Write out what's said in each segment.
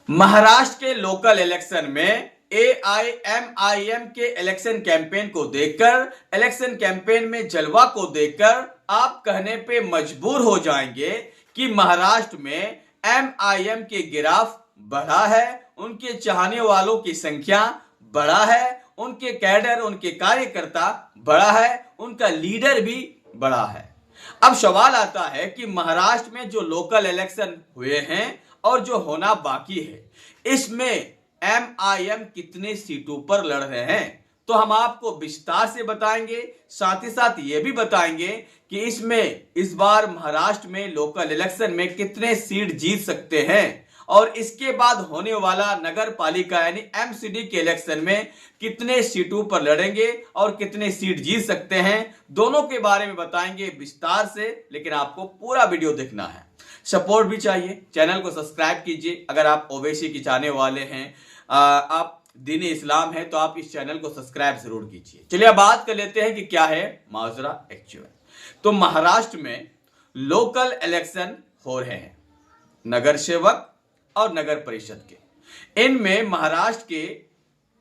महाराष्ट्र के local election में AIMIM के इलेक्शन कैंपेन को देखकर, इलेक्शन कैंपेन में जलवा को देखकर आप कहने पे मजबूर हो जाएंगे कि महाराष्ट्र में एमआईएम के गिराफ बढ़ा है, उनके चाहने वालों की संख्या बढ़ा है, उनके कैडर, उनके कार्यकर्ता बढ़ा है, उनका लीडर भी बढ़ा है। अब सवाल आता है कि महाराष्ट्र में जो लोकल इलेक्शन हुए हैं और जो होना बाकी है, इसमें एमआईएम कितने सीटों पर लड़ रहे हैं, तो हम आपको विस्तार से बताएंगे। साथ ही साथ ये भी बताएंगे कि इसमें इस बार महाराष्ट्र में लोकल इलेक्शन में कितने सीट जीत सकते हैं और इसके बाद होने वाला नगर पालिका यानी एमसीडी के इलेक्शन में कितने सीटों पर लड़ेंगे और कितने सीट जीत सकते हैं, दोनों के बारे में बताएंगे विस्तार से। लेकिन आपको पूरा वीडियो देखना है, सपोर्ट भी चाहिए। चैनल को सब्सक्राइब कीजिए अगर आप ओवैसी की चाहने वाले हैं, आप दीन इस्लाम है तो आप इस चैनल को सब्सक्राइब जरूर कीजिए। चलिए अब बात कर लेते हैं कि क्या है माजरा एक्चुअल। तो महाराष्ट्र में लोकल इलेक्शन हो रहे हैं, नगर सेवक और नगर परिषद के। इनमें महाराष्ट्र के,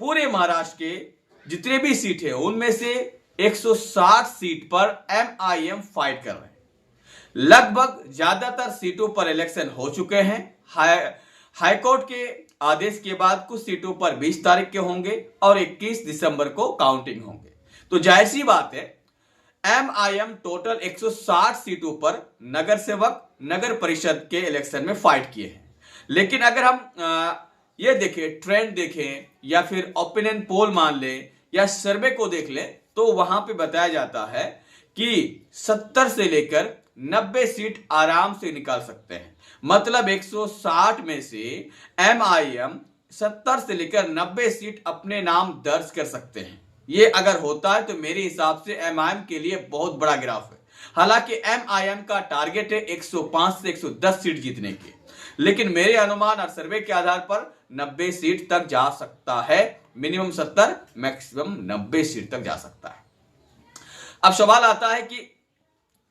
पूरे महाराष्ट्र के जितने भी सीट है उनमें से 160 सीट पर एमआईएम फाइट कर रहे हैं। लगभग ज्यादातर सीटों पर इलेक्शन हो चुके हैं। हाईकोर्ट के आदेश के बाद कुछ सीटों पर 20 तारीख के होंगे और 21 दिसंबर को काउंटिंग होंगे। तो जाहिर सी बात है एमआईएम टोटल 160 सीटों पर नगर सेवक, नगर परिषद के इलेक्शन में फाइट किए हैं। लेकिन अगर हम ये देखें, ट्रेंड देखें या फिर ओपिनियन पोल मान लें या सर्वे को देख लें, तो वहां पे बताया जाता है कि 70 से लेकर 90 सीट आराम से निकाल सकते हैं। मतलब 160 में से एमआईएम 70 से लेकर 90 सीट अपने नाम दर्ज कर सकते हैं। ये अगर होता है तो मेरे हिसाब से एमआईएम के लिए बहुत बड़ा ग्राफ है। हालांकि एमआईएम का टारगेट है 105 से 110 सीट जीतने के, लेकिन मेरे अनुमान और सर्वे के आधार पर 90 सीट तक जा सकता है। मिनिमम 70, मैक्सिमम 90 सीट तक जा सकता है। अब सवाल आता है कि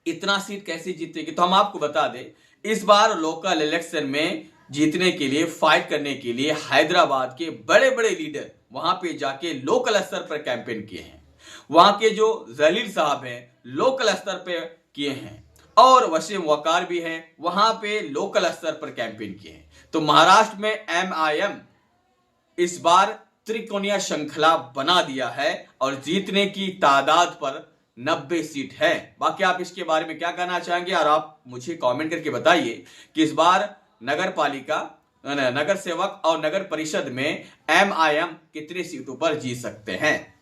इतना सीट कैसे जीतेगी, तो हम आपको बता दें इस बार लोकल इलेक्शन में जीतने के लिए, फाइट करने के लिए हैदराबाद के बड़े बड़े लीडर वहां पे जाके लोकल स्तर पर कैंपेन किए हैं। वहां के जो जलील साहब हैं लोकल स्तर पे किए हैं और वसीम वकार भी हैं, वहां पे लोकल स्तर पर कैंपेन किए हैं। तो महाराष्ट्र में एमआईएम इस बार त्रिकोणीय श्रृंखला बना दिया है और जीतने की तादाद पर 90 सीट है। बाकी आप इसके बारे में क्या कहना चाहेंगे और आप मुझे कमेंट करके बताइए कि इस बार नगर पालिका, नगर सेवक और नगर परिषद में एमआईएम कितनी सीटों पर जीत सकते हैं।